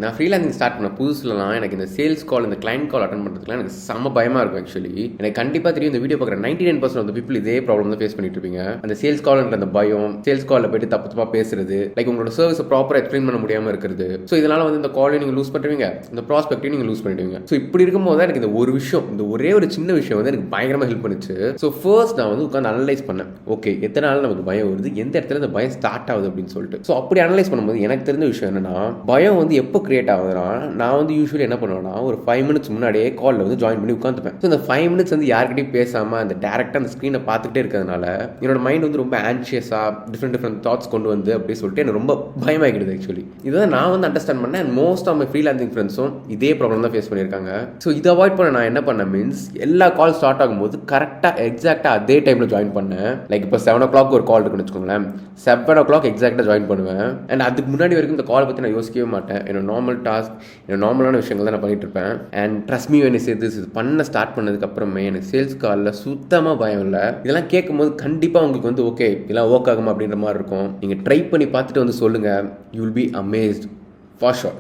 நான் freelancing start பண்ண புதுசுலலாம் எனக்கு இந்த சேல்ஸ் கால், இந்த கிளைண்ட் கால் அட்டன் பண்ணுறதுக்குலாம் எனக்கு செம்ம பயமாக இருக்கும். ஆக்சுவலி எனக்கு கண்டிப்பாக தெரியும், இந்த வீடியோ பார்க்குற 99% ஆஃப் பீப்புள் இதே ப்ராப்ளம் தான் ஃபேஸ் பண்ணிட்டு இருப்பீங்க. அந்த சேல்ஸ் கால்ன்ற அந்த பயம், சேல்ஸ் காலில் போய்ட்டு தப்பு தப்பாக பேசுறது, லைக் உங்களோட சர்வீஸை ப்ராப்பராக எக்ஸ்பிளைன் பண்ண முடியாமல் இருக்கிறது. ஸோ இதனால் வந்து இந்த காலையும் நீங்கள் லூஸ் பண்ணுவீங்க, இந்த ப்ராஸ்பெக்டையும் நீங்கள் லூஸ் பண்ணிடுவீங்க. ஸோ இப்படி இருக்கும்போது தான் எனக்கு இந்த ஒரு விஷயம், இந்த ஒரே ஒரு சின்ன விஷயம் வந்து எனக்கு பயங்கரமாக ஹெல்ப் பண்ணுச்சு. ஸோ ஃபர்ஸ்ட் நான் வந்து உட்காந்து அனலைஸ் பண்ணேன். ஓகே, எத்தனை நாள் நமக்கு பயம் வருது, எந்த இடத்துல இந்த பயம் ஸ்டார்ட் ஆகுது அப்படின்னு சொல்லிட்டு. ஸோ அப்படி அனலைஸ் பண்ணும்போது எனக்கு தெரிஞ்ச விஷயம் என்னன்னா, பயம் வந்து எப்போ கிரியேட் ஆகுதுன்னா, நான் வந்து யூஸ்வலி என்ன பண்ணுவேன்னா, ஒரு 5 minutes முன்னாடியே காலில் வந்து ஜாயின் பண்ணி உட்காந்துப்பேன். ஸோ இந்த 5 minutes வந்து யார்கிட்டையும் பேசாமல் அந்த டேரெக்டாக அந்த ஸ்க்ரீனை பார்த்துக்கிட்டே இருக்கிறதுனால என்னோட மைண்ட் வந்து ரொம்ப ஆன்ஷியஸாக டிஃப்ரெண்ட் தாட்ஸ் கொண்டு வந்து அப்படி சொல்லிட்டு எனக்கு ரொம்ப பயமாகிடுது. ஆக்சுவலி இதை நான் வந்து அண்டர்ஸ்டாண்ட் பண்ணேன். And most of my freelancing ஃப்ரெண்ட்ஸும் இதே ப்ராப்ளம் தான் ஃபேஸ் பண்ணியிருக்காங்க. ஸோ இதை அவாய்ட் பண்ண நான் என்ன பண்ணேன் மீன்ஸ், எல்லா கால் ஸ்டார்ட் ஆகும்போது கரெக்டாக எக்ஸாக்டாக அதே டைமில் ஜாயின் பண்ணேன். லைக் இப்போ 7 o'clock ஒரு கால் இருக்குன்னு வச்சுக்கோங்களேன், 7 o'clock எக்ஸாக்டாக ஜாயின் பண்ணுவேன். அண்ட் அதுக்கு முன்னாடி வரைக்கும் இந்த கால் பற்றி நான் யோசிக்கவே மாட்டேன். என்னோட நார்மல் டாஸ்க், என்னோட நார்மலான விஷயங்கள் தான் நான் பண்ணிட்டு இருப்பேன். And trust me when I say this, இது பண்ண ஸ்டார்ட் பண்ணதுக்கு அப்புறமே எனக்கு சேல்ஸ் காலில் சுத்தமாக பயம் இல்லை. இதெல்லாம் கேட்கும்போது கண்டிப்பாக உங்களுக்கு வந்து ஓகே இதெல்லாம் ஒர்க் ஆகுமா அப்படின்ற மாதிரி இருக்கும். நீங்கள் ட்ரை பண்ணி பார்த்துட்டு வந்து சொல்லுங்கள், you will be amazed for sure.